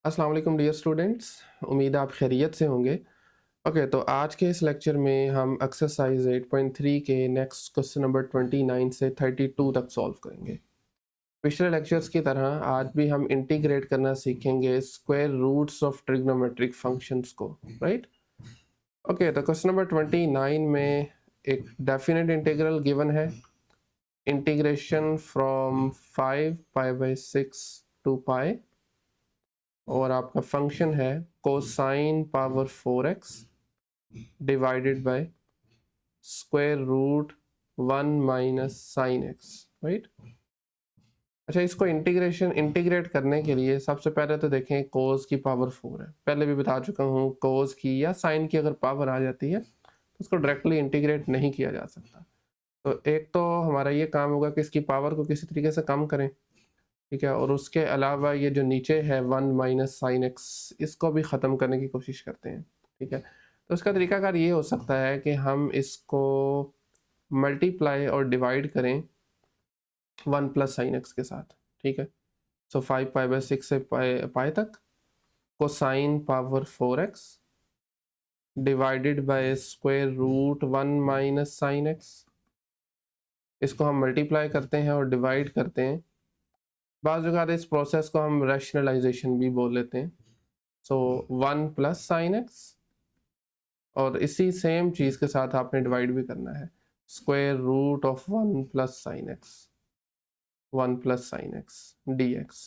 अस्सलाम वालेकुम dear students, उम्मीद है आप खैरियत से होंगे। ओके, तो आज के इस लेक्चर में हम एक्सरसाइज 8.3 के नेक्स्ट क्वेश्चन नंबर 29 से 32 तक सॉल्व करेंगे। पिछले लेक्चर्स की तरह आज भी हम इंटीग्रेट करना सीखेंगे square roots of trigonometric functions को, राइट। ओके, तो क्वेश्चन नंबर 29 में एक डेफिनेट इंटीग्रल गिवन है, integration from 5 pi by 6 to pi, और आपका फंक्शन है cosine power 4x divided by square root 1 minus sine x, right. अच्छा, इसको इंटीग्रेट करने के लिए सबसे पहले तो देखें कोस की पावर 4 है। पहले भी बता चुका हूँ, कोस की या साइन की अगर पावर आ जाती है तो उसको डायरेक्टली इंटीग्रेट नहीं किया जा सकता। तो एक तो हमारा ये काम होगा कि इसकी पावर को किसी तरीके से कम करें, ठीक है, और उसके अलावा ये जो नीचे है 1 माइनस साइन एक्स, इसको भी ख़त्म करने की कोशिश करते हैं, ठीक है। तो इसका तरीकाकार ये हो सकता है कि हम इसको मल्टीप्लाई और डिवाइड करें 1 प्लस साइन एक्स के साथ, ठीक है। सो 5 पाई बाई 6 से पाई तक cosine power 4x divided by square root 1 minus sine x, इसको हम मल्टीप्लाई करते हैं और डिवाइड करते हैं। बाज़ औक़ात इस प्रोसेस को हम रैशनलाइजेशन भी बोल लेते हैं। सो 1 प्लस साइन एक्स, और इसी सेम चीज़ के साथ आपने डिवाइड भी करना है, square root of 1 plus sine x, 1 plus sine x d x.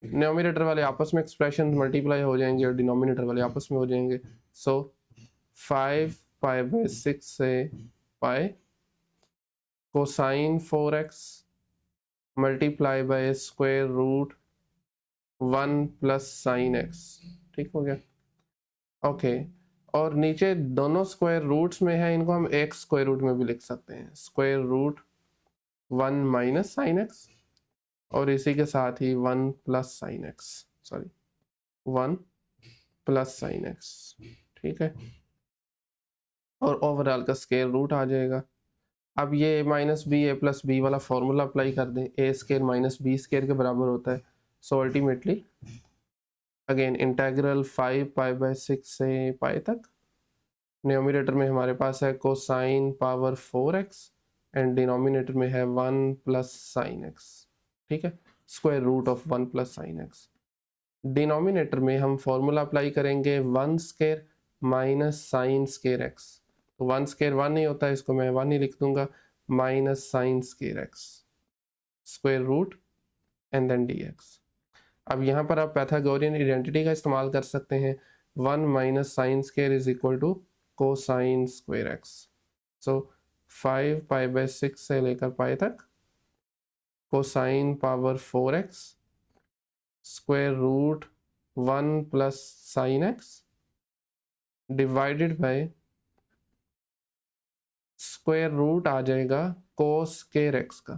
Numerator वाले आपस में एक्सप्रेशन मल्टीप्लाई हो जाएंगे और डिनोमिनेटर वाले आपस में हो जाएंगे। सो 5 पाई बाई 6 से pi cosine 4x multiply by square root 1 plus sine x, ठीक हो गया। ओके, और नीचे दोनों स्क्वायर रूट्स में है, इनको हम एक स्क्वायर रूट में भी लिख सकते हैं, square root 1 minus sine x, और इसी के साथ ही 1 plus sine x, sorry 1 plus sine x, ठीक है। और ओवरऑल का स्क्वायर रूट आ जाएगा। अब ये minus b a plus b वाला फॉर्मूला अप्लाई कर दें, ए स्क्वायर माइनस बी स्क्वायर के बराबर होता है। So ultimately again integral 5 pi by 6 से पाई तक, न्यूमरेटर में हमारे पास है cosine power 4x and denominator में है 1 प्लस साइन एक्स, ठीक है, square root of 1 plus sine x. Denominator में हम फॉर्मूला अप्लाई करेंगे 1 square minus sine square x. तो 1 स्क्वायर 1 नहीं होता है, इसको मैं 1 ही लिख दूंगा, minus sine square x square root and then d x. अब यहाँ पर आप पैथागोरियन आइडेंटिटी का इस्तेमाल कर सकते हैं, 1 minus sine square is equal to cosine square x. So 5 pi by 6 से लेकर पाई तक cosine power 4x square root 1 plus sine x divided by square root आ जाएगा कोस स्क्वायर एक्स का,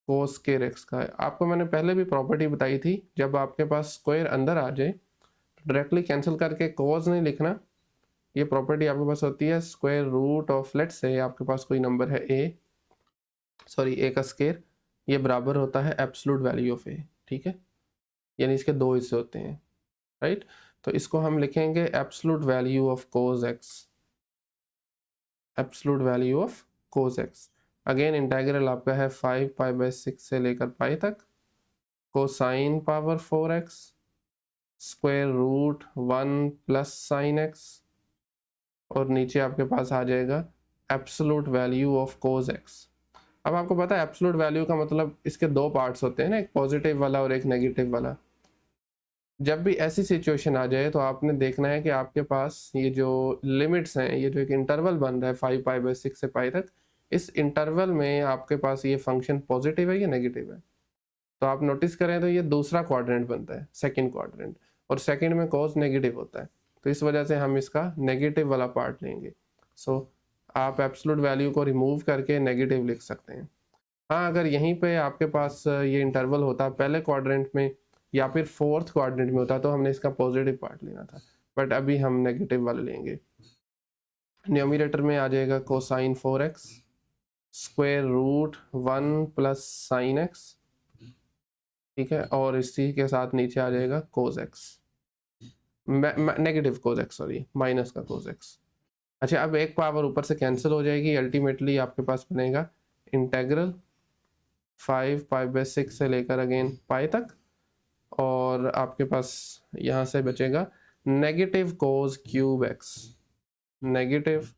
कोस स्क्वायर एक्स का। आपको मैंने पहले भी प्रॉपर्टी बताई थी, जब आपके पास स्क्वायर अंदर आ जाए तो डायरेक्टली कैंसिल करके कोस नहीं लिखना। ये प्रॉपर्टी आपके पास होती है square root of, let's say आपके पास कोई नंबर है ए, सॉरी ए का स्क्वायर, ये बराबर होता है एब्सोल्यूट वैल्यू ऑफ ए, ठीक है, यानी इसके दो हिस्से होते हैं, राइट। तो इसको हम लिखेंगे absolute value of cos x, absolute value of cos x. Again integral आपका है 5 पाई बाई 6 से लेकर पाई तक cosine power 4x square root 1 plus sine x, और नीचे आपके पास आ जाएगा absolute value of cos x. अब आपको पता है एब्सोल्यूट वैल्यू का मतलब इसके दो पार्ट्स होते हैं ना, एक पॉजिटिव वाला और एक नेगेटिव वाला। जब भी ऐसी सिचुएशन आ जाए तो आपने देखना है कि आपके पास ये जो लिमिट्स हैं, ये जो एक इंटरवल बन रहा है 5 पाई बाई 6 से पाई तक, इस इंटरवल में आपके पास ये फंक्शन पॉजिटिव है या नेगेटिव है। तो आप नोटिस करें तो ये दूसरा क्वाड्रेंट बनता है, सेकंड क्वाड्रेंट, और सेकंड में कॉस नेगेटिव होता है, तो इस वजह से हम इसका नेगेटिव वाला पार्ट लेंगे। सो आप एब्सोल्यूट वैल्यू को रिमूव करके नेगेटिव लिख सकते हैं। हाँ, अगर यहीं पे आपके पास ये इंटरवल होता पहले क्वाड्रेंट में या फिर फोर्थ क्वाड्रेंट में होता तो हमने इसका पॉजिटिव पार्ट लेना था, बट अभी हम नेगेटिव वाला लेंगे। न्यूमरेटर में आ जाएगा cosine 4x square root 1 plus sine x ठीक है, और इसी के साथ नीचे आ जाएगा cos x, negative cos x, sorry minus का कोस एक्स। अच्छा, अब एक पावर ऊपर से कैंसिल हो जाएगी, अल्टीमेटली आपके पास बनेगा इंटेग्रल 5 पाई/6 से लेकर अगेन पाई तक, और आपके पास यहाँ से बचेगा negative cos cube x, negative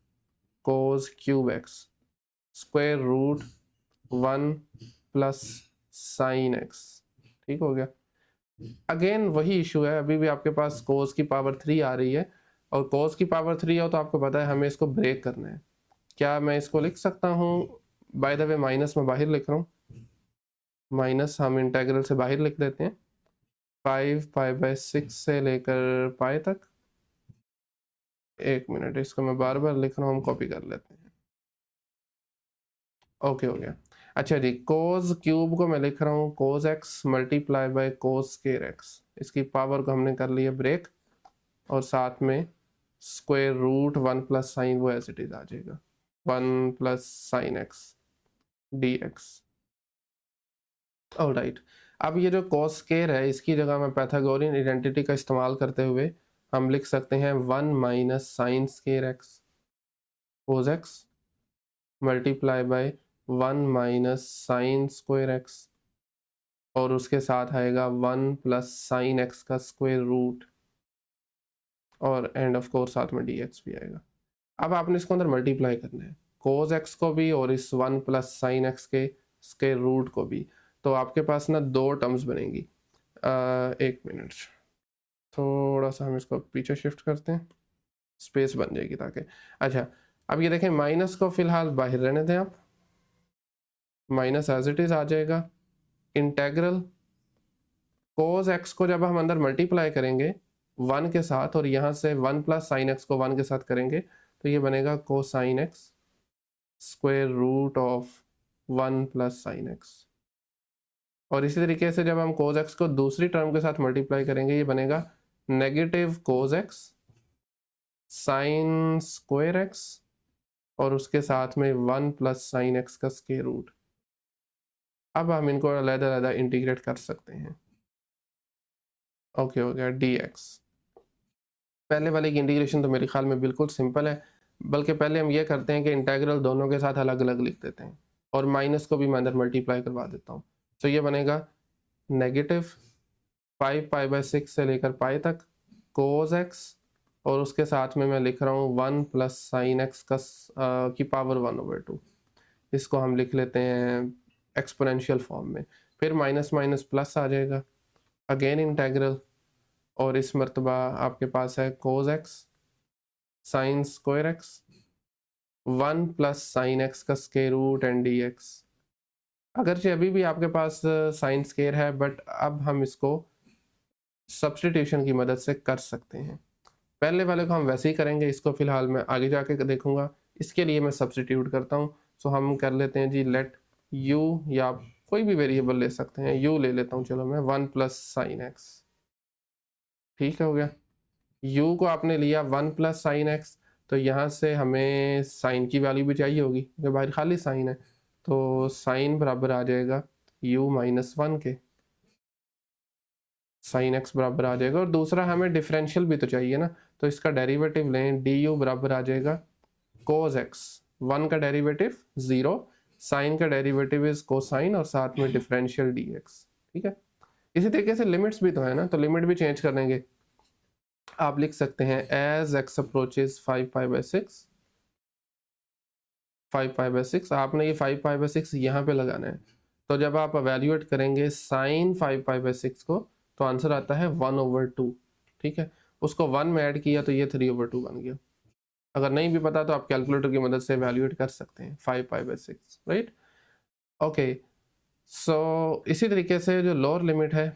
cos cube x square root 1 plus sine x. ठीक हो गया। अगेन वही इशू है, अभी भी आपके पास कोस की पावर 3 आ रही है, और कोस की पावर 3 हो तो आपको पता है हमें इसको ब्रेक करना है। क्या मैं इसको लिख सकता हूँ, बाय द वे माइनस में बाहर लिख रहा हूँ, माइनस हम इंटेग्रल से बाहर लिख देते हैं 5 पाई/6 से लेकर पाई तक। एक मिनट, इसको मैं बार बार लिख रहा हूँ, हम कॉपी कर लेते हैं। ओके, हो गया। अच्छा जी, कोस क्यूब को मैं लिख रहा हूँ cos x multiply by cos square x, इसकी पावर को हमने कर लिया ब्रेक, और साथ में स्क्वायर रूट 1 प्लस साइन, वो एज इट इज आ जाएगा 1 plus sine x d x. Alright, अब ये जो कॉस स्क्वायर है, इसकी जगह मैं पैथागोरियन आइडेंटिटी का इस्तेमाल करते हुए हम लिख सकते हैं 1 minus sine square x cos x multiply by 1 minus sine square x, और उसके साथ आएगा 1 प्लस साइन एक्स का स्क्वायर रूट, और एंड ऑफ कोर्स साथ में डी एक्स भी आएगा। अब आपने इसको अंदर मल्टीप्लाई करना है, कोस एक्स को भी और इस 1 प्लस साइन एक्स के स्क्वायर रूट को भी, तो आपके पास ना दो टर्म्स बनेगी। एक मिनट, थोड़ा सा हम इसको पीछे शिफ्ट करते हैं, स्पेस बन जाएगी ताकि। अच्छा, अब ये देखें, माइनस को फिलहाल बाहर रहने दें आप, माइनस एज इट इज आ जाएगा, इंटेग्रल कोस एक्स को जब हम अंदर मल्टीप्लाई करेंगे 1 के साथ, और यहाँ से 1 प्लस साइन एक्स को 1 के साथ करेंगे, तो ये बनेगा cosine x square root of 1 plus sine x. और इसी तरीके से जब हम कोस एक्स को दूसरी टर्म के साथ मल्टीप्लाई करेंगे, ये बनेगा negative cos x sine square x, और उसके साथ में 1 प्लस साइन एक्स का स्क्वायर रूट। अब हम इनको अलग-अलग इंटीग्रेट कर सकते हैं। ओके, हो गया डी एक्स। पहले वाले की इंटीग्रेशन तो मेरे ख्याल में बिल्कुल सिंपल है, बल्कि पहले हम ये करते हैं कि इंटेग्रल दोनों के साथ अलग अलग लिख देते हैं, और माइनस को भी मैं अंदर मल्टीप्लाई करवा देता हूँ। तो ये बनेगा नेगेटिव 5 पाई/6 से लेकर पाई तक कोस एक्स, और उसके साथ में मैं लिख रहा हूँ 1 प्लस साइन एक्स का की पावर 1/2। इसको हम लिख लेते हैं एक्सपोनेंशियल फॉर्म में, फिर माइनस माइनस प्लस आ जाएगा, अगेन इंटेग्रल, और इस मरतबा आपके पास है cos x sine square x 1 plus sine x का square root and d x. अगरचे अभी भी आपके पास साइन स्क्वायर है, बट अब हम इसको सब्स्टिट्यूशन की मदद से कर सकते हैं। पहले वाले को हम वैसे ही करेंगे, इसको फिलहाल मैं आगे जाके देखूंगा, इसके लिए मैं सब्स्टिट्यूट करता हूँ। सो हम कर लेते हैं जी, लेट u, या आप कोई भी वेरिएबल ले सकते हैं, u ले लेता हूँ, चलो मैं 1 प्लस साइन एक्स। ठीक है, हो गया। u को आपने लिया 1 प्लस साइन एक्स, तो यहाँ से हमें साइन की वैल्यू भी चाहिए होगी, क्योंकि बाहर खाली साइन है, तो साइन बराबर आ जाएगा u माइनस 1 के, साइन एक्स बराबर आ जाएगा। और दूसरा हमें डिफरेंशियल भी तो चाहिए ना, तो इसका डेरिवेटिव लें, डी यू बराबर आ जाएगा कोस एक्स, 1 का डेरिवेटिव 0, साइन का डेरिवेटिव इज कोसाइन, और साथ में डिफरेंशियल डी एक्स। ठीक है, इसी तरीके से लिमिट्स भी तो है ना, तो लिमिट भी चेंज करेंगे। आप लिख सकते हैं एज एक्स अप्रोचेज 5 पाई/6, 5 पाई/6, आपने ये 5 पाई/6 यहाँ पे लगाना है। तो जब आप एवेल्यूएट करेंगे साइन 5 पाई/6 को, तो आंसर आता है 1/2। ठीक है, उसको 1 में ऐड किया तो ये 3/2 बन गया। अगर नहीं भी पता तो आप कैलकुलेटर की मदद से एवेल्यूएट कर सकते हैं 5 पाई/6, राइट। ओके, सो इसी तरीके से जो लोअर लिमिट है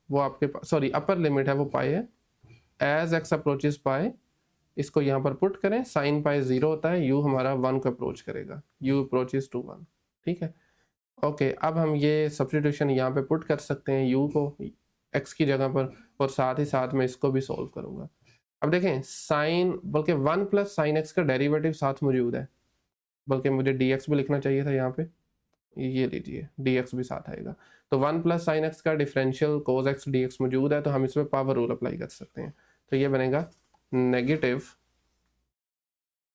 वो आपके पास, सॉरी अपर लिमिट है वो पाई है, एज एक्स अप्रोचेज पाई, इसको यहाँ पर पुट करें, साइन पाई 0 होता है, u हमारा 1 को अप्रोच करेगा, u अप्रोचेज टू 1। ठीक है, ओके, अब हम ये सब्स्टिट्यूशन यहाँ पे पुट कर सकते हैं u को x की जगह पर, और साथ ही साथ मैं इसको भी सॉल्व करूंगा। अब देखें, साइन, बल्कि 1 प्लस साइन एक्स का डेरिवेटिव साथ मौजूद है, बल्कि मुझे dx भी लिखना चाहिए था यहाँ पे, ये लीजिए dx भी साथ आएगा। तो 1 प्लस साइन एक्स का डिफरेंशियल कोस एक्स dx मौजूद है, तो हम इसमें पावर रूल अप्लाई कर सकते हैं। तो ये बनेगा नेगेटिव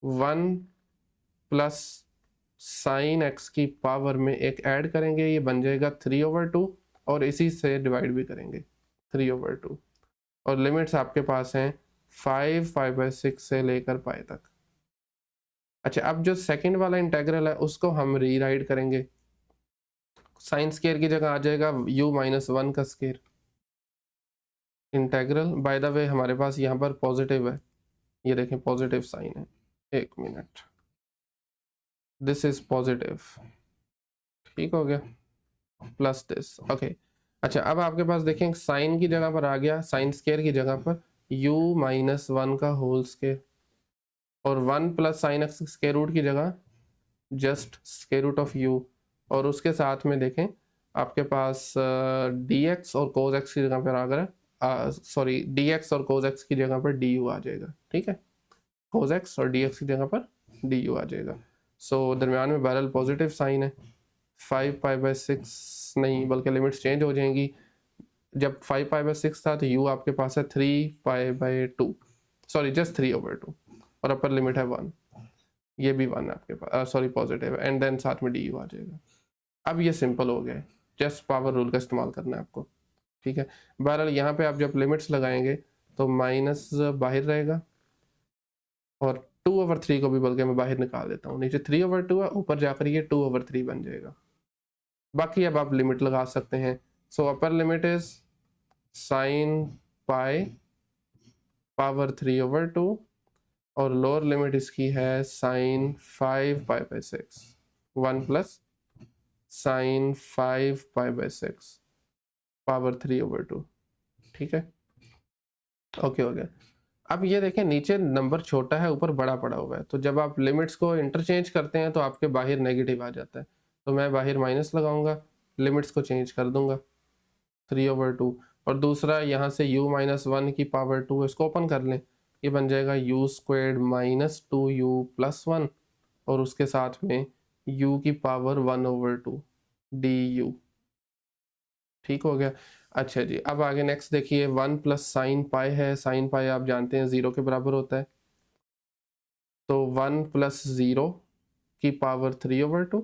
1 प्लस साइन एक्स की पावर में एक ऐड करेंगे, ये बन जाएगा 3/2, और इसी से डिवाइड भी करेंगे 3/2, और लिमिट्स आपके पास हैं 5 5/6 से लेकर पाई तक। अच्छा, अब जो सेकंड वाला इंटेग्रल है उसको हम रीराइट करेंगे। साइन स्केयर की जगह आ जाएगा u-1 का square. Integral by the way हमारे पास यहाँ पर पॉजिटिव है, ये देखें पॉजिटिव साइन है, एक मिनट, दिस इज पॉजिटिव, ठीक हो गया, प्लस दिस, ओके। अच्छा, अब आपके पास देखें साइन की जगह पर आ गया, साइन स्केयर की जगह पर u-1 का होल स्केयर, और 1 plus sine x square root की जगह just square root of u, और उसके साथ में देखें आपके पास dx और cos x की जगह पर आ गया, सॉरी dx और cos x की जगह पर du आ जाएगा, ठीक है, cos x और dx की जगह पर du आ जाएगा। सो दरमियान में बहरहाल पॉजिटिव साइन है, 5 π/6 नहीं बल्कि लिमिट्स चेंज हो जाएंगी। जब 5 π/6 था तो u आपके पास है 3 π/2, सॉरी जस्ट 3/2, और अपर लिमिट है 1, ये भी 1 है आपके पास, सॉरी पॉजिटिव है, एंड देन साथ में du आ जाएगा। अब ये सिंपल हो गया है, जस्ट पावर रूल का इस्तेमाल करना है आपको, ठीक है। बहरहाल यहाँ पे आप जब लिमिट्स लगाएंगे तो माइनस बाहर रहेगा, और 2/3 को भी बल्कि मैं बाहर निकाल देता हूँ, नीचे 3/2 है, ऊपर जाकर ये 2/3 बन जाएगा। बाकी अब आप लिमिट लगा सकते हैं। So upper limit is sine pi power 3/2, और लोअर लिमिट इसकी है साइन 5 π/6, 1 प्लस साइन 5 π/6 पावर 3/2, ठीक है, ओके हो गया। अब ये देखें नीचे नंबर छोटा है, ऊपर बड़ा पड़ा हुआ है, तो जब आप लिमिट्स को इंटरचेंज करते हैं तो आपके बाहर नेगेटिव आ जाता है, तो मैं बाहर माइनस लगाऊंगा, लिमिट्स को चेंज कर दूंगा 3/2, और दूसरा यहाँ से u-1 की पावर 2 इसको ओपन कर लें, ये बन जाएगा u² - 2u+1, और उसके साथ में u की पावर 1/2 du, ठीक हो गया। अच्छा जी, अब आगे नेक्स्ट देखिए, 1 प्लस साइन पाई है, साइन पाई आप जानते हैं 0 के बराबर होता है, तो 1 प्लस 0 की पावर 3/2।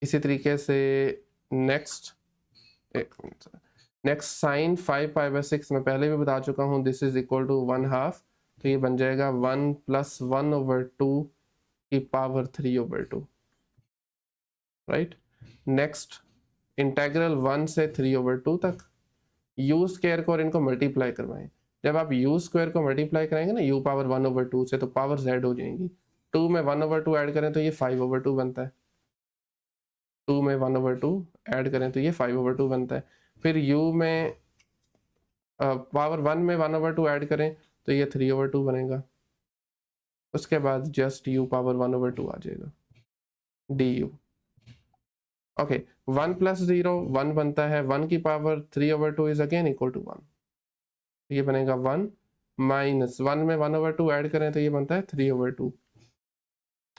इसी तरीके से नेक्स्ट, एक मिनट, नेक्स्ट साइन 5 π/6 मैं पहले भी बता चुका हूँ, दिस इज इक्वल टू 1/2, तो ये बन जाएगा 1 प्लस 1/2 की पावर 3/2, राइट। नेक्स्ट इंटेग्रल 1 से 3/2 तक, u स्क्वायर को और इनको मल्टीप्लाई करवाएं। जब आप u स्क्वायर को मल्टीप्लाई कराएंगे ना u पावर 1/2 से, तो पावर z हो जाएंगी। 2 में 1/2 ऐड करें तो ये 5/2 बनता है, 2 में 1/2 ऐड करें तो ये 5/2 बनता है। फिर u में पावर 1 में 1/2 ऐड करें तो ये 3/2 बनेगा। उसके बाद जस्ट u पावर 1/2 आ जाएगा du, ओके। 1 प्लस 0 1 बनता है, 1 की power 3/2 is again equal to 1, ये बनेगा 1 माइनस 1 में 1/2 ऐड करें तो ये बनता है 3/2,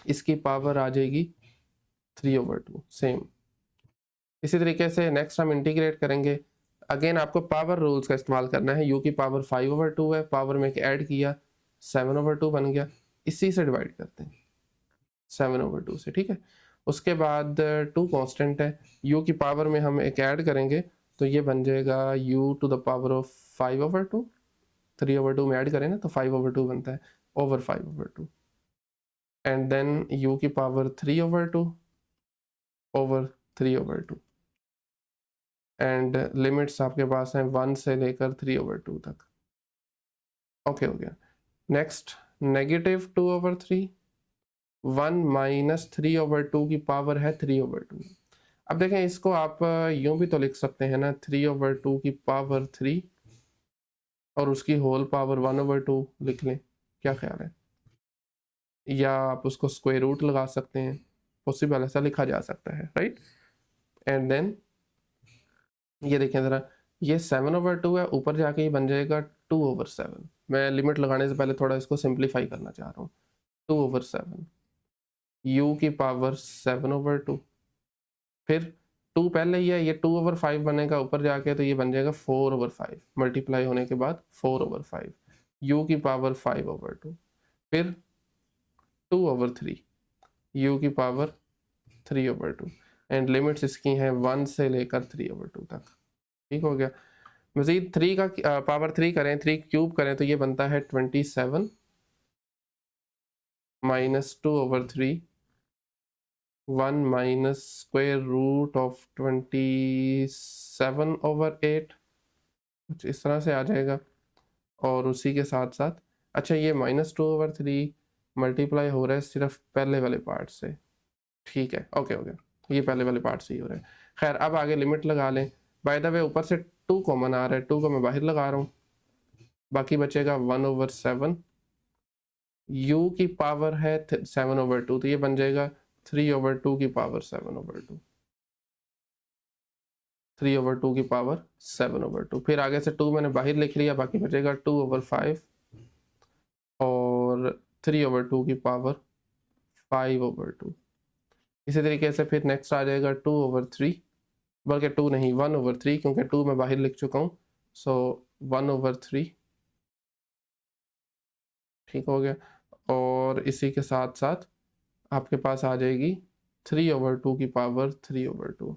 इसकी पावर आ जाएगी 3/2 सेम। इसी तरीके से नेक्स्ट हम इंटीग्रेट करेंगे, अगेन आपको पावर रूल्स का इस्तेमाल करना है। u की पावर 5/2 है, पावर में ऐड किया 7/2 बन गया, इसी से डिवाइड करते हैं 7/2 से, ठीक है। उसके बाद 2 कांस्टेंट है, u की पावर में हम एक ऐड करेंगे तो ये बन जाएगा u to the power of 5/2, 3/2 में ऐड करें ना तो 5/2 बनता है, ओवर 5/2, एंड देन u की पावर 3/2 ओवर 3/2, एंड लिमिट्स आपके पास हैं 1 से लेकर 3/2 तक, ओके हो गया। नेक्स्ट नेगेटिव 2/3, 1 माइनस 3/2 की पावर है 3/2। अब देखें इसको आप यूं भी तो लिख सकते हैं ना, 3/2 की पावर 3 और उसकी होल पावर 1/2 लिख लें, क्या ख्याल है, या आप उसको स्क्वायर रूट लगा सकते हैं, पॉसिबल ऐसा लिखा जा सकता है, राइट। एंड देन ये देखें ज़रा, ये 7/2 है, ऊपर जाके ये बन जाएगा 2/7। मैं लिमिट लगाने से पहले थोड़ा इसको सिंप्लीफाई करना चाह रहा हूँ, 2/7, u की पावर 7/2 फिर 2 पहले ही है, ये 2/5 बनेगा ऊपर जाके, तो ये बन जाएगा 4/5 मल्टीप्लाई होने के बाद 4/5 u की पावर 5/2, फिर 2/3 u की पावर 3/2 एंड लिमिट्स इसकी हैं 1 से लेकर 3/2 तक। ठीक हो गया। मजीद 3 का पावर 3 करें, 3 क्यूब करें तो ये बनता है 27 minus 2/3 1 minus square root of 27/8 कुछ इस तरह से आ जाएगा। और उसी के साथ साथ अच्छा ये -2/3 मल्टीप्लाई हो रहा है सिर्फ पहले वाले पार्ट से। ठीक है, ओके ओके, ये पहले वाले पार्ट से ही हो रहा है। खैर अब आगे लिमिट लगा लें। बाय द वे ऊपर से 2 कॉमन आ रहा है, 2 को मैं बाहर लगा रहा हूँ, बाकी बचेगा 1/7 u की पावर है 7/2, तो ये बन जाएगा 3/2 की पावर 7/2, 3/2 की पावर 7/2। फिर आगे से 2 मैंने बाहर लिख लिया, बाकी बचेगा 2/5 और 3/2 की पावर 5/2। इसी तरीके से फिर नेक्स्ट आ जाएगा 2/3, बल्कि 2 नहीं 1/3, क्योंकि 2 मैं बाहर लिख चुका हूँ, सो 1/3। ठीक हो गया। और इसी के साथ साथ आपके पास आ जाएगी 3/2 की पावर 3/2।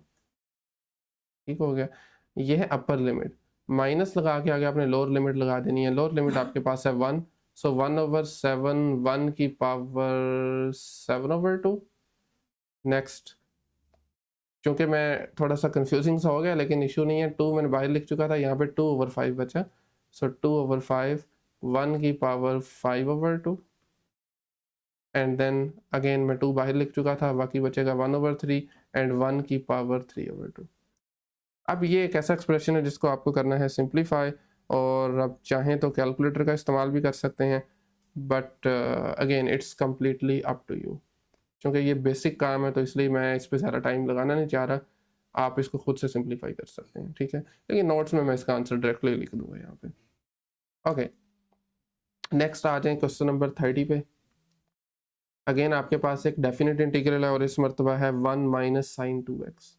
ठीक हो गया। ये है अपर लिमिट। माइनस लगा के आगे आपने लोअर लिमिट लगा देनी है। लोअर लिमिट आपके पास है 1, सो 1/7 1 की पावर 7/2। नेक्स्ट, क्योंकि मैं थोड़ा सा कंफ्यूजिंग सा हो गया लेकिन इशू नहीं है, 2 मैंने बाहर लिख चुका था, यहाँ पे 2/5 बचा, सो 2/5 1 की पावर 5/2 एंड देन अगेन मैं 2 बाहर लिख चुका था, बाकी बचेगा 1/3 एंड 1 की पावर 3/2। अब ये एक ऐसा एक्सप्रेशन है जिसको आपको करना है सिंप्लीफाई, और अब चाहें तो कैलकुलेटर का इस्तेमाल भी कर सकते हैं, but again it's completely up to you. क्योंकि ये बेसिक काम है तो इसलिए मैं इस पर ज़्यादा टाइम लगाना नहीं चाह रहा, आप इसको खुद से सिंप्लीफाई कर सकते हैं। ठीक है, लेकिन नोट्स में मैं इसका आंसर डायरेक्टली लिख दूंगा यहाँ पे। ओके, नेक्स्ट आ जाए क्वेश्चन नंबर 30 पे। अगेन आपके पास एक डेफिनेट इंटीग्रल है और इस मरतबा है 1 minus sign 2x,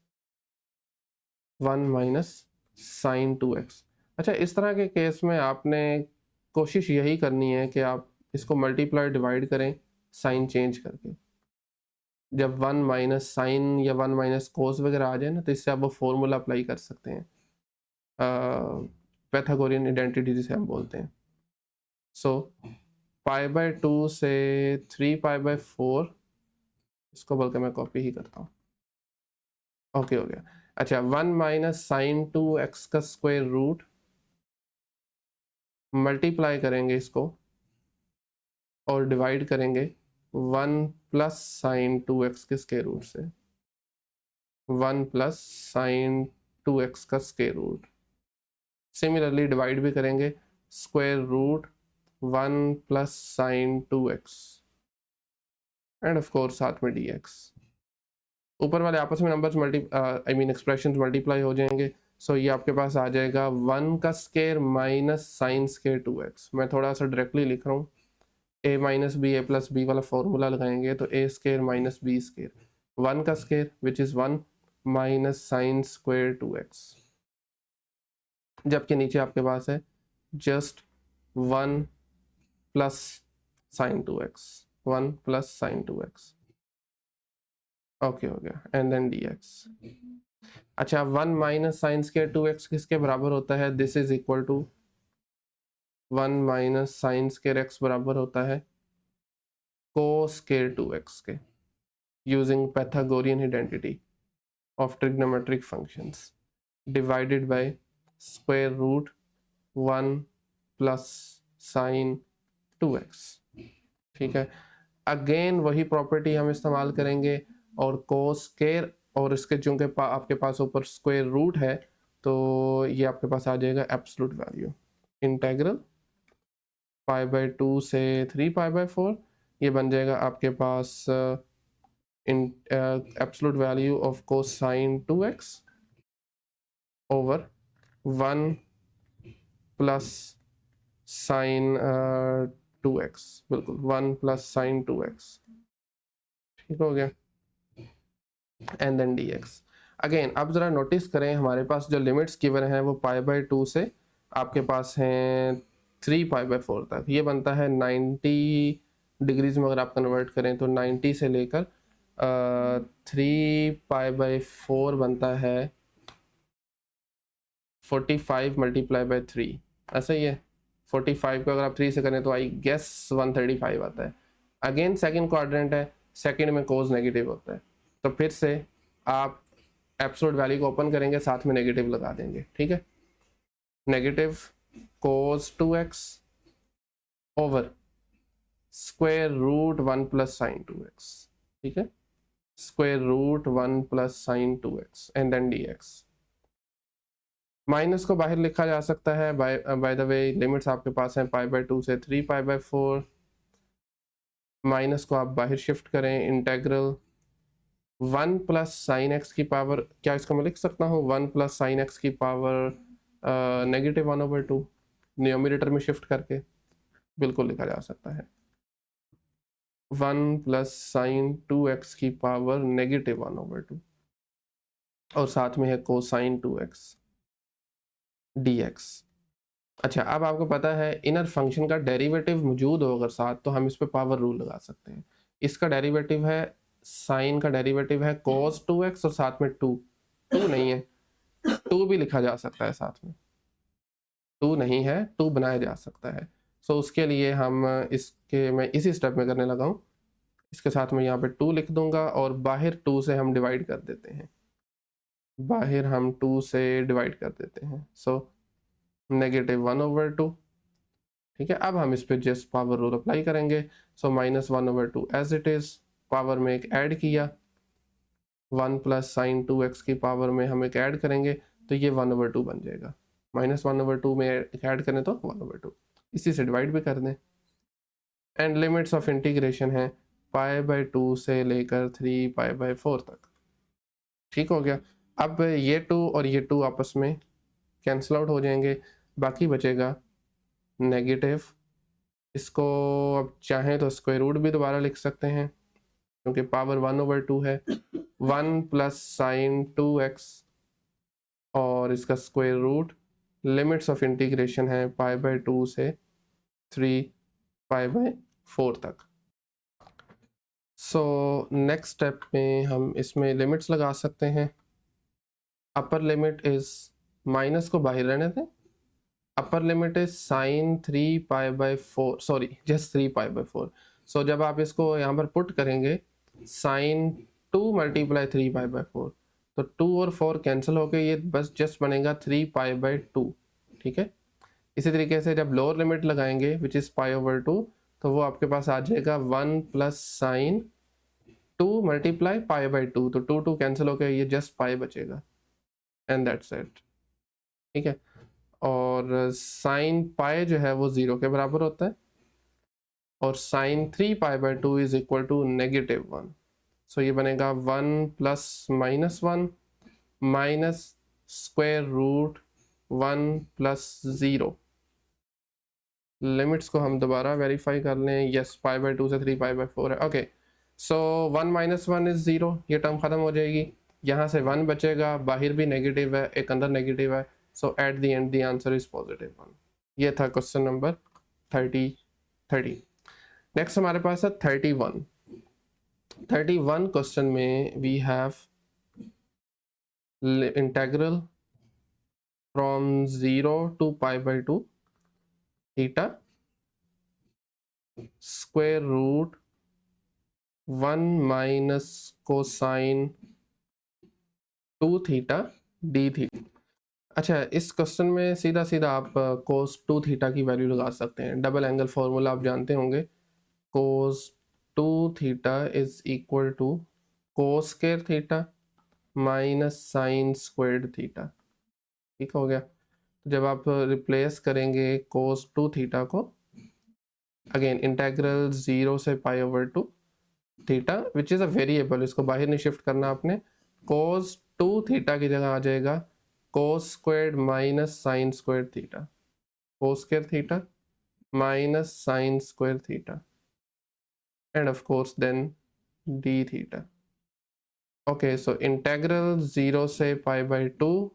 1 minus sign 2x। अच्छा, इस तरह के केस में आपने कोशिश यही करनी है कि आप इसको मल्टीप्लाई डिवाइड करें साइन चेंज करके। जब 1 माइनस साइन या 1 माइनस कोस वगैरह आ जाए ना, तो इससे आप वो फॉर्मूला अप्लाई कर सकते हैं, पैथागोरियन आइडेंटिटी जिसे हम बोलते हैं। सो π/2 से 3π/4, इसको बल्कि मैं कॉपी ही करता हूँ। ओके हो गया। अच्छा, 1 माइनस साइन 2x का स्क्वायर रूट, मल्टीप्लाई करेंगे इसको और डिवाइड करेंगे 1 प्लस साइन 2x के स्क्वायर रूट से, 1 प्लस साइन 2x का स्क्वायर रूट। सिमिलरली डिवाइड भी करेंगे square root 1 plus sine 2x and of course साथ में dx। ऊपर वाले आपस में नंबर्स एक्सप्रेशंस मल्टीप्लाई हो जाएंगे। सो ये आपके पास आ जाएगा 1 का square minus sine square 2x। मैं थोड़ा सा डायरेक्टली लिख रहा हूँ, a minus b, a plus b वाला फॉर्मूला लगाएंगे तो a square minus b square, 1 का square which is 1 minus sine square 2x, जबकि नीचे आपके पास है just 1 plus sine 2x, 1 plus sine 2x। Okay हो गया, एंड देन dx। अच्छा, 1 माइनस साइन स्क्वायर 2x किसके बराबर होता है? This is equal to 1 minus sine square x बराबर होता है कोस स्क्वायर 2x के, using Pythagorean identity of trigonometric functions, divided by square root 1 plus sine 2x। ठीक है, अगेन वही प्रॉपर्टी हम इस्तेमाल करेंगे और कोस स्क्वायर, और इसके चूंकि आपके पास ऊपर स्क्वायर रूट है तो ये आपके पास आ जाएगा एब्सोल्यूट वैल्यू, इंटेग्रल π/2 से 3π/4, ये बन जाएगा आपके पास absolute value of cosine 2x over 1 plus sine 2x, बिल्कुल 1 प्लस साइन 2x। ठीक हो गया, एंड देन dx। अगेन अब ज़रा नोटिस करें, हमारे पास जो लिमिट्स गिवन हैं वो π/2 से आपके पास हैं 3π/4 तक। ये बनता है 90 डिग्रीज में अगर आप कन्वर्ट करें तो 90 से लेकर 3π/4 बनता है 45 मल्टीप्लाई बाई 3, ऐसा ही है। 45 को अगर आप 3 से करें तो आई गेस 135 आता है। अगेन सेकंड क्वाड्रेंट है, सेकंड में कोस नेगेटिव होता है, तो फिर से आप एब्सोल्यूट वैल्यू को ओपन करेंगे, साथ में नेगेटिव लगा देंगे, ठीक है। Negative cos 2x over square root 1 plus sine 2x, ठीक है, square root 1 plus sine 2x and then dx। Minus को बाहर लिखा जा सकता है, बाय द वे लिमिट्स आपके पास हैं π/2 से 3π/4। माइनस को आप बाहर शिफ्ट करें, इंटेग्रल 1 प्लस साइन एक्स की पावर, क्या इसको मैं लिख सकता हूँ 1 प्लस साइन एक्स की पावर -1/2 न्यूमरेटर में शिफ्ट करके, बिल्कुल लिखा जा सकता है 1 प्लस साइन 2x की पावर -1/2 और साथ में है कोसाइन 2x dx। अच्छा, अब आपको पता है इनर फंक्शन का डेरिवेटिव मौजूद हो अगर साथ, तो हम इस पे पावर रूल लगा सकते हैं। इसका डेरिवेटिव है, साइन का डेरिवेटिव है cos 2x और साथ में 2 नहीं है, 2 भी लिखा जा सकता है साथ में, 2 नहीं है, 2 बनाया जा सकता है। सो उसके लिए हम इसके, मैं इसी स्टेप में करने लगा हूँ, इसके साथ में यहाँ पे 2 लिख दूंगा और बाहर 2 से हम डिवाइड कर देते हैं, बाहर हम 2 से डिवाइड कर देते हैं। सो -1/2, ठीक है। अब हम इस पे जस्ट पावर रूल अप्लाई करेंगे। सो -1/2 एज इट इज, पावर में एक ऐड किया, 1 प्लस साइन 2x की पावर में हम एक ऐड करेंगे तो ये 1/2 बन जाएगा। -1/2 में एक ऐड करें तो 1/2, इसी से डिवाइड भी कर दें। एंड लिमिट्स ऑफ इंटीग्रेशन है π/2 से लेकर 3π/4 तक, ठीक हो गया। अब ये 2 और ये 2 आपस में कैंसिल आउट हो जाएंगे, बाकी बचेगा नेगेटिव। इसको अब चाहें तो स्क्वायर रूट भी दोबारा लिख सकते हैं क्योंकि पावर 1/2 है, 1 प्लस साइन 2x और इसका square root. Limits of integration है π/2 से 3π/4 तक। सो नेक्स्ट स्टेप में हम इसमें लिमिट्स लगा सकते हैं। अपर लिमिट इज, माइनस को बाहर रहने दें, upper limit is sine 3π/4, sorry just 3π/4। सो जब आप इसको यहाँ पर पुट करेंगे, साइन 2 मल्टीप्लाई 3π/4, तो 2 और 4 कैंसिल होकर ये बस जस्ट बनेगा 3π/2, ठीक है। इसी तरीके से जब लोअर लिमिट लगाएंगे विच इज़ π/2, तो वो आपके पास आ जाएगा 1 प्लस साइन 2 मल्टीप्लाई π/2, तो 2 कैंसिल होकर ये जस्ट पाई बचेगा एंड दैट्स इट, ठीक है। और साइन पाई जो है वो 0 के बराबर होता है और sine 3π/2 is equal to -1। So ये बनेगा 1 plus -1 minus square root 1 plus 0। Limits को हम दोबारा वेरीफाई कर लें, यस π/2 से 3π/4 है, ओके। सो 1 - 1 इज 0, ये टर्म खत्म हो जाएगी, यहाँ से 1 बचेगा, बाहर भी नेगेटिव है, एक अंदर नेगेटिव है, so at the end the answer is +1। ये था क्वेश्चन नंबर 30। नेक्स्ट हमारे पास है 31 क्वेश्चन में we have integral from 0 to π/2 theta square root 1 minus cosine 2 theta d theta. अच्छा, इस क्वेश्चन में सीधा सीधा आप कोस 2 थीटा की वैल्यू लगा सकते हैं। डबल एंगल फॉर्मूला आप जानते होंगे, cos 2 theta is equal to cos square theta minus sine squared theta, ठीक हो गया। जब आप रिप्लेस करेंगे कोस 2 थीटा को, अगेन इंटेग्रल 0 से π/2 theta which is a variable, इसको बाहर नहीं शिफ्ट करना आपने, कोस 2 थीटा की जगह आ जाएगा cos squared minus sine squared theta, cos square theta minus sine square theta and of course then d theta. Okay, so integral 0 से pi by 2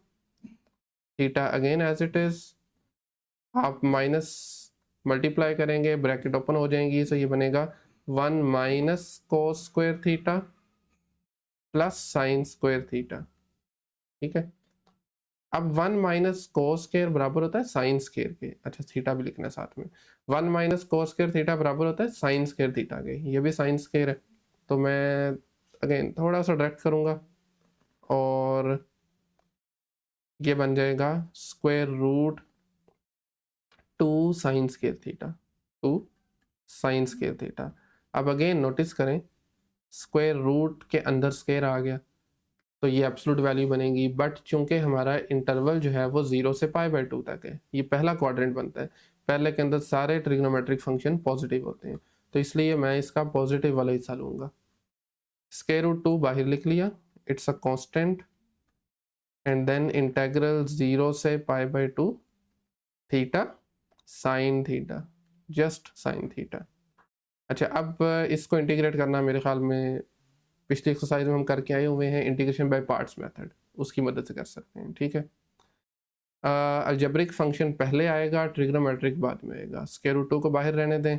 theta again as it is, आप minus multiply करेंगे, bracket open हो जाएंगी, सो ये बनेगा 1 minus cos square theta plus sine square theta. ठीक है, अब 1 माइनस कोस स्क्वायर बराबर होता है साइन स्क्वायर के, अच्छा थीटा भी लिखना है साथ में, 1 माइनस कोस स्क्वायर थीटा बराबर होता है साइन स्क्वायर थीटा के, ये भी साइन स्क्वायर है, तो मैं अगेन थोड़ा सा डायरेक्ट करूंगा और ये बन जाएगा square root 2 sine square theta, 2 sine square theta. अब अगेन नोटिस करें, स्क्वायर रूट के अंदर स्क्वायर आ गया तो ये एब्सोल्यूट वैल्यू बनेगी, बट चूंकि हमारा इंटरवल जो है वो 0 से पाई बाई 2 तक है, ये पहला क्वाड्रेंट बनता है, पहले के अंदर सारे ट्रिग्नोमेट्रिक फंक्शन पॉजिटिव होते हैं, तो इसलिए मैं इसका पॉजिटिव वाला हिस्सा लूंगा। स्क्वायर रूट 2 बाहर लिख लिया, it's a constant, and then integral 0 से pi by 2 theta sine theta, just sine theta. अच्छा, अब इसको इंटीग्रेट करना मेरे ख्याल में पिछली एक्सरसाइज में हम करके आए हुए हैं, इंटीग्रेशन बाय पार्ट्स मेथड, उसकी मदद से कर सकते हैं। ठीक है, अलजेब्रिक फंक्शन पहले आएगा, ट्रिग्नोमेट्रिक बाद में आएगा। स्क्वायर रूट 2 को बाहर रहने दें,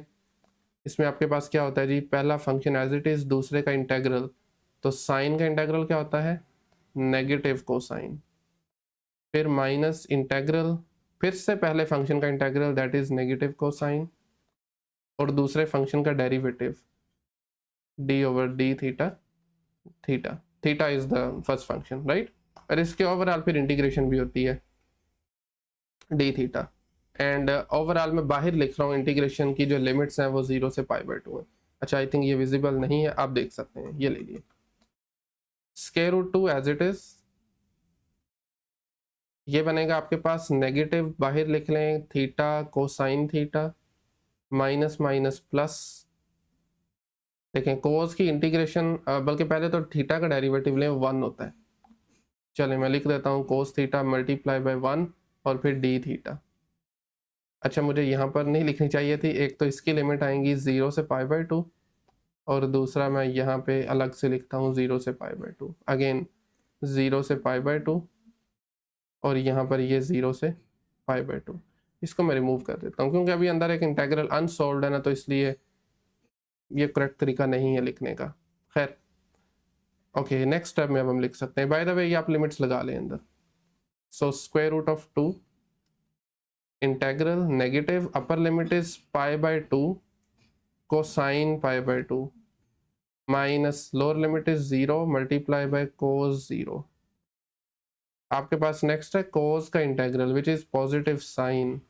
इसमें आपके पास क्या होता है जी, पहला फंक्शन एज इट इज, दूसरे का इंटेग्रल, तो साइन का इंटेग्रल क्या होता है, नेगेटिव कोसाइन, फिर माइनस इंटेग्रल, फिर से पहले फंक्शन का integral that is negative cosine, और दूसरे फंक्शन का derivative D over D theta, theta theta is the first function, right. और इसके ओवरऑल फिर इंटीग्रेशन भी होती है डी थीटा, एंड ओवरऑल मैं बाहर लिख रहा हूँ इंटीग्रेशन की जो लिमिट्स हैं वो 0 से पाई बाई 2 है। अच्छा, आई थिंक ये विजिबल नहीं है, आप देख सकते हैं, ये ले लिए square root 2 as it is, ये बनेगा आपके पास नेगेटिव, बाहर लिख लें theta cosine theta, minus minus plus, देखें कोस की इंटीग्रेशन, बल्कि पहले तो थीटा का डेरिवेटिव लें, 1 होता है, चले मैं लिख देता हूँ कोस थीटा मल्टीप्लाई बाय 1 और फिर डी थीटा। अच्छा, मुझे यहाँ पर नहीं लिखनी चाहिए थी, एक तो इसकी लिमिट आएंगी 0 से पाई बाई 2, और दूसरा मैं यहाँ पे अलग से लिखता हूँ 0 से पाई बाई 2, अगेन 0 से पाई बाई 2, और यहाँ पर ये 0 से पाई बाई 2, इसको मैं रिमूव कर देता हूँ क्योंकि अभी अंदर एक इंटेग्रल अनसॉल्व्ड है ना, तो इसलिए ये करेक्ट तरीका नहीं है लिखने का। खैर, ओके, नेक्स्ट स्टेप में अब हम लिख सकते हैं, बाय द वे ये आप लिमिट्स लगा लें अंदर, so square root of 2 integral negative upper limit is pi by 2 cosine pi by 2 minus lower limit is 0 multiply by cos 0। आपके पास नेक्स्ट है कोस का integral which is positive sine,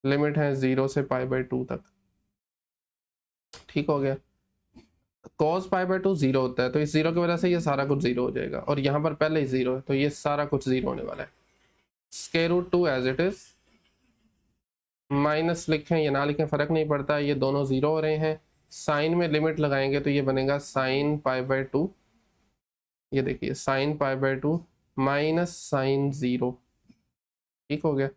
limit है 0 से पाई बाई 2 तक। ठीक हो गया, cos पाई बाई 2 जीरो होता है, तो इस जीरो की वजह से ये सारा कुछ जीरो हो जाएगा, और यहाँ पर पहले ही जीरो है तो ये सारा कुछ जीरो होने वाला है। Square root 2 as it is, minus लिखें या ना लिखें फर्क नहीं पड़ता, ये दोनों जीरो हो रहे हैं, साइन में लिमिट लगाएंगे तो ये बनेगा साइन पाई बाई 2, ये देखिए sine pi by 2 minus sine 0। ठीक हो गया,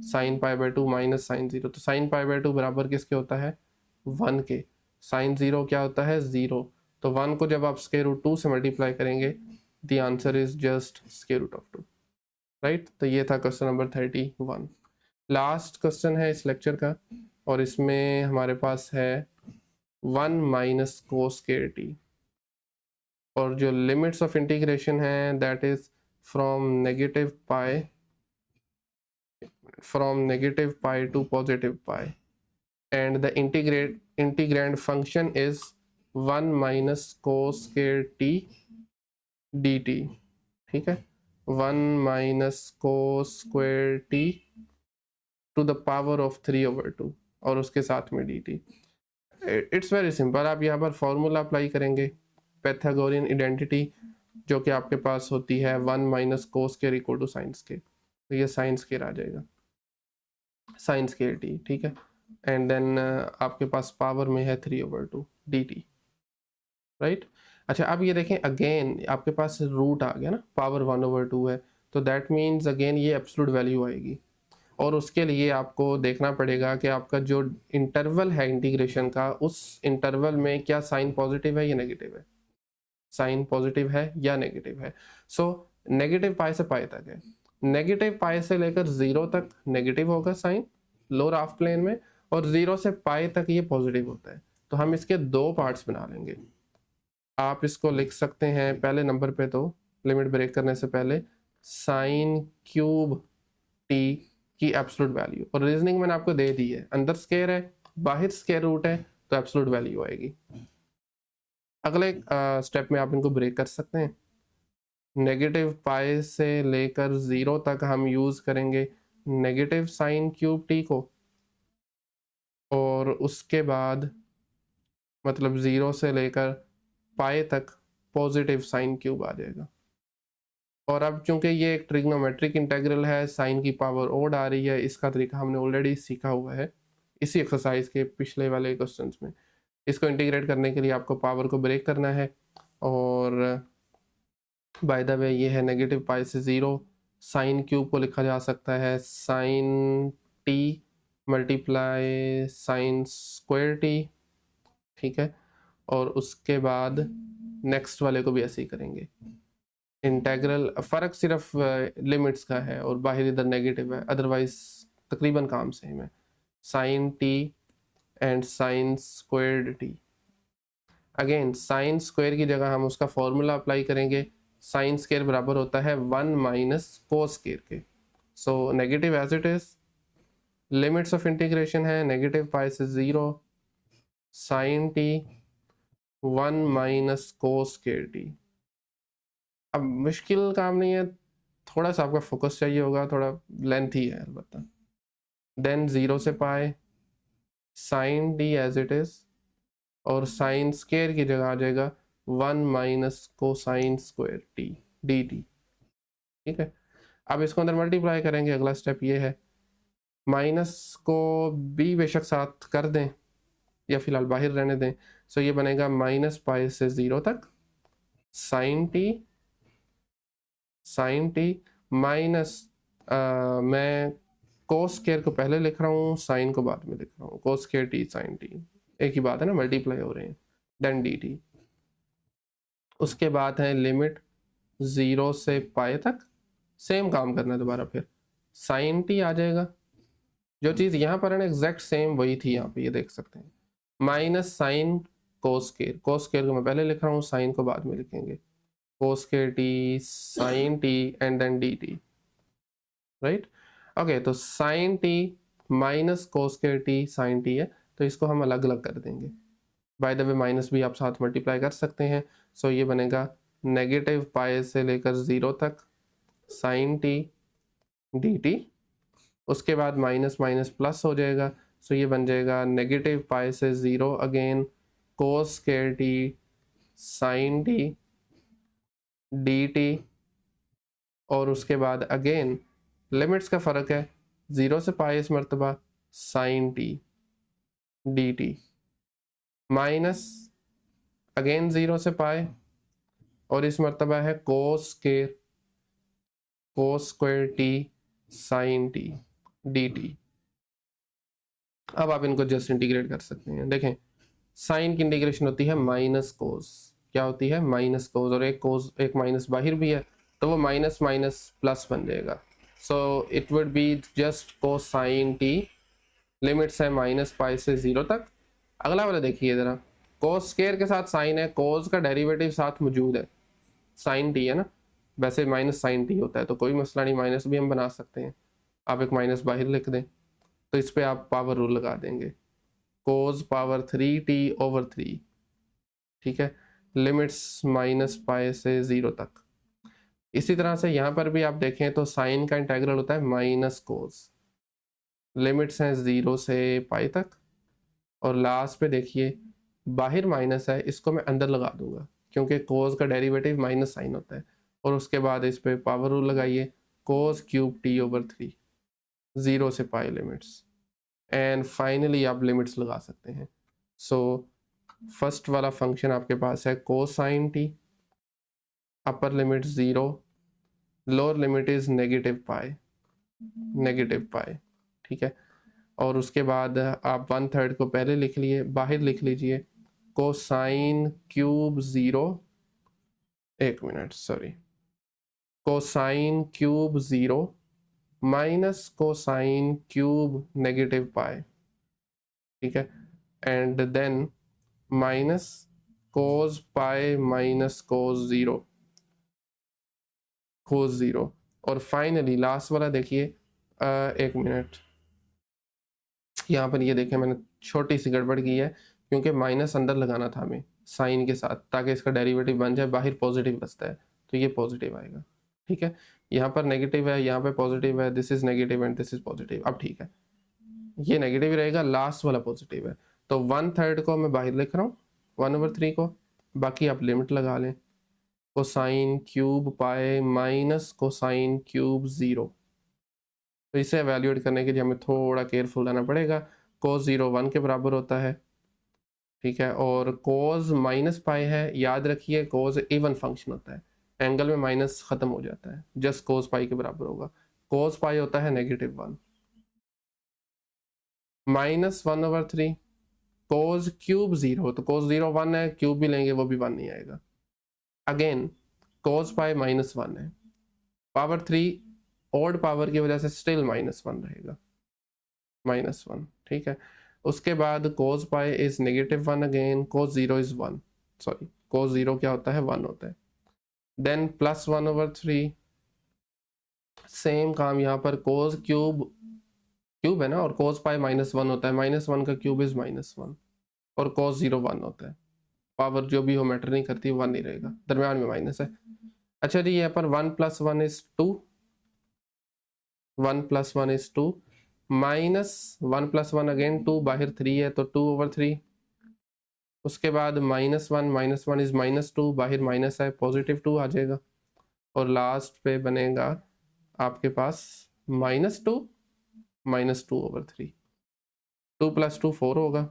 sine pi by 2 minus sine 0, तो साइन पाई बाई 2 बराबर किसके होता है, 1 के, साइन 0 क्या होता है, 0, तो 1 को जब आप स्क्वायर रूट 2 से मल्टीप्लाई करेंगे the answer is just square root of 2, right. तो ये था क्वेश्चन नंबर 31, लास्ट क्वेश्चन है इस लेक्चर का, और इसमें हमारे पास है 1 माइनस कोस स्क्वायर टी, और जो लिमिट्स ऑफ इंटीग्रेशन है that is from negative pi to positive pi, and the integrand function is 1 minus cos square t dt। ठीक है, 1 minus cos square t to the power of 3/2 और उसके साथ में dt। It's very simple, आप यहाँ पर फॉर्मूला अप्लाई करेंगे, पैथागोरियन आइडेंटिटी, जो कि आपके पास होती है 1 minus cos square equal to sine square, तो ये साइन स्क्वायर आ जाएगा, साइन स्क्वायर टी। ठीक है, एंड देन आपके पास पावर में है 3/2 dt, राइट। अच्छा, अब ये देखें अगेन आपके पास रूट आ गया ना, पावर 1/2 है, तो दैट मीन्स अगेन ये एब्सोल्यूट वैल्यू आएगी, और उसके लिए आपको देखना पड़ेगा कि आपका जो इंटरवल है इंटीग्रेशन का, उस इंटरवल में क्या साइन पॉजिटिव है या नेगेटिव है। साइन पॉजिटिव है या नेगेटिव है। सो नेगेटिव पाई से पाई तक है, नेगेटिव पाई से लेकर 0 तक नेगेटिव होगा साइन लोअर हाफ प्लेन में, और 0 से पाई तक ये पॉजिटिव होता है। तो हम इसके दो पार्ट्स बना लेंगे। आप इसको लिख सकते हैं पहले नंबर पे, तो लिमिट ब्रेक करने से पहले साइन क्यूब टी की एब्सोल्यूट वैल्यू, और रीजनिंग मैंने आपको दे दी है, अंदर स्केयर है बाहर स्केयर रूट है, तो एब्सोल्यूट वैल्यू आएगी। अगले स्टेप में आप इनको ब्रेक कर सकते हैं। नेगेटिव पाई से लेकर 0 तक हम यूज करेंगे नेगेटिव साइन क्यूब टी को, और उसके बाद मतलब 0 से लेकर पाई तक पॉजिटिव साइन क्यूब आ जाएगा। और अब चूंकि ये एक ट्रिग्नोमेट्रिक इंटेग्रल है, साइन की पावर ओड आ रही है, इसका तरीका हमने ऑलरेडी सीखा हुआ है इसी एक्सरसाइज के पिछले वाले क्वेश्चंस में। इसको इंटीग्रेट करने के लिए आपको पावर को ब्रेक करना है, और बाय द वे ये है नेगेटिव पाई से 0, साइन क्यूब को लिखा जा सकता है sine t multiply sine square t, ठीक है। और उसके बाद नेक्स्ट वाले को भी ऐसे ही करेंगे। इंटेग्रल फ़र्क सिर्फ लिमिट्स का है और बाहर इधर नेगेटिव है, अदरवाइज तकरीबन काम सेम है। Sine t and sine squared t, again sine square की जगह हम उसका फॉर्मूला अप्लाई करेंगे। साइन स्क्वायर बराबर होता है 1 माइनस कोस स्क्वायर के। So negative as it is, limits of integration है नेगेटिव पाई से 0 sine t 1 minus cos square t. अब मुश्किल काम नहीं है, थोड़ा सा आपका फोकस चाहिए होगा, थोड़ा लेंथी है अलबत्ता। देन 0 से pi sine d as it is, और साइन स्क्वायर की जगह आ जाएगा 1 minus cosine square t d t, ठीक है। अब इसको अंदर मल्टीप्लाई करेंगे, अगला स्टेप ये है माइनस को भी बेशक साथ कर दें या फिलहाल बाहर रहने दें। सो ये बनेगा माइनस पाई से 0 तक साइन टी माइनस मैं कोस स्क्वायर को पहले लिख रहा हूँ, साइन को बाद में लिख रहा हूँ, cos square t sine t एक ही बात है ना, मल्टीप्लाई हो रहे हैं, देन डी टी। उसके बाद है लिमिट 0 से पाई तक, सेम काम करना है दोबारा, फिर साइन टी आ जाएगा, जो चीज़ यहाँ पर है ना एग्जैक्ट सेम वही थी यहाँ पे, ये देख सकते हैं, माइनस साइन कोस स्क्वायर को मैं पहले लिख रहा हूँ, साइन को बाद में लिखेंगे, cos square t sine t and then d t, right. Okay, तो sine t minus cos square t sine t है, तो इसको हम अलग अलग कर देंगे। बाय द वे माइनस भी आप साथ मल्टीप्लाई कर सकते हैं। सो ये बनेगा नेगेटिव पाई से लेकर 0 तक साइन टी डी टी, उसके बाद माइनस माइनस प्लस हो जाएगा। सो ये बन जाएगा नेगेटिव पाई से 0 again cos square t sine t d t, और उसके बाद अगेन लिमिट्स का फ़र्क है, 0 से पाई इस मरतबा sine t d t minus again 0 से पाई, और इस मरतबा है cos square t sine t d t. अब आप इनको जस्ट इंटीग्रेट कर सकते हैं। देखें साइन की इंटीग्रेशन होती है माइनस कोस, क्या होती है माइनस कोस, और एक कोस एक माइनस बाहर भी है, तो वो माइनस माइनस प्लस बन जाएगा। So it would be just cosine T, limits है माइनस पाई से 0 तक। अगला वाला देखिए ज़रा, कोस स्क्वायर के साथ साइन है, कोस का डेरिवेटिव साथ मौजूद है, साइन टी है ना, वैसे माइनस साइन टी होता है तो कोई मसला नहीं, माइनस भी हम बना सकते हैं। आप एक माइनस बाहर लिख दें, तो इस पर आप पावर रूल लगा देंगे, कोस पावर 3t ओवर 3, ठीक है, लिमिट्स माइनस पाई से 0 तक। इसी तरह से यहाँ पर भी आप देखें तो साइन का इंटेग्रल होता है माइनस कोस, लिमिट्स हैं 0 से पाई तक, और लास्ट पे देखिए बाहर माइनस है, इसको मैं अंदर लगा दूंगा क्योंकि कोस का डेरिवेटिव माइनस साइन होता है, और उसके बाद इस पे पावर रूल लगाइए, कोस क्यूब टी ओवर 3, 0 से पाई लिमिट्स, एंड फाइनली आप लिमिट्स लगा सकते हैं। सो फर्स्ट वाला फंक्शन आपके पास है cosine t, upper limit 0, lower limit is negative pi, ठीक है। और उसके बाद आप 1/3 को पहले लिख लिए, बाहर लिख लीजिए कोसाइन क्यूब 0 एक minute sorry, cosine cube 0 minus cosine cube negative pi, ठीक है, and then minus cos pi minus cos zero, और फाइनली लास्ट वाला देखिए, एक मिनट, यहाँ पर ये देखें मैंने छोटी सी गड़बड़ की है, क्योंकि माइनस अंदर लगाना था हमें साइन के साथ, ताकि इसका डेरिवेटिव बन जाए, बाहर पॉजिटिव बचता है तो ये पॉजिटिव आएगा, ठीक है। यहाँ पर नेगेटिव है, यहाँ पे पॉजिटिव है, this is negative and this is positive. अब ठीक है, ये नेगेटिव रहेगा, लास्ट वाला पॉजिटिव है, तो 1/3 को मैं बाहर लिख रहा हूँ, 1/3 को, बाकी आप लिमिट लगा लें, cosine cube pi minus cosine cube 0। तो इसे एवेल्यूएट करने के लिए हमें थोड़ा केयरफुल रहना पड़ेगा। कोस 0 1 के बराबर होता है, ठीक है, और कोस माइनस पाई है, याद रखिए कोस इवन फंक्शन होता है, एंगल में माइनस खत्म हो जाता है, जस्ट कोस पाई के बराबर होगा। कोस पाई होता है -1, -1/3 कोस क्यूब 0, तो कोस 0 1 है, क्यूब भी लेंगे वो भी 1 नहीं आएगा। अगेन कोस पाई -1 है, पावर 3 ऑड पावर की वजह से स्टिल -1 रहेगा, -1, ठीक है। उसके बाद cos pi is -1 again, cos 0 is 1, sorry cos 0 क्या होता है, 1 होता है। देन +1/3, सेम काम यहाँ पर, कोस क्यूब है ना, और कोस पाई -1 होता है, -1 का क्यूब इज -1, और कोस 0 1 होता है, पावर जो भी हो मैटर नहीं करती, 1 नहीं रहेगा, दरम्यान में माइनस है। अच्छा जी, यहाँ पर 1 + 1 इज 2, 1 + 1 इज 2, -1 + 1 अगेन 2, बाहर 3 है तो 2/3, उसके बाद -1 इज -2, बाहर माइनस है, +2 आ जाएगा, और लास्ट पे बनेगा आपके पास -2 -2/3, 2 + 2 4 होगा,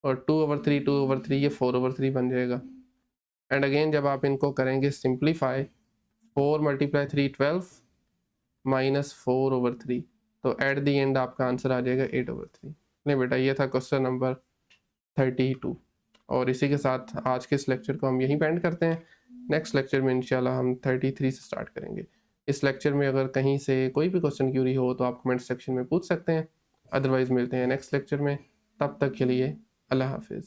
और 2/3 ये 4/3 बन जाएगा। एंड अगेन जब आप इनको करेंगे सिंप्लीफाई, 4 × 3 12 -4/3, तो एट द एंड आपका आंसर आ जाएगा 8/3। नहीं बेटा, ये था क्वेश्चन नंबर 32, और इसी के साथ आज के इस लेक्चर को हम यहीं पे एंड करते हैं। नेक्स्ट लेक्चर में इंशाल्लाह हम 33 से स्टार्ट करेंगे। इस लेक्चर में अगर कहीं से कोई भी क्वेश्चन क्यूरी हो तो आप कमेंट सेक्शन में पूछ सकते हैं, अदरवाइज़ मिलते हैं नेक्स्ट लेक्चर में, तब तक के लिए अल्लाह हाफिज़।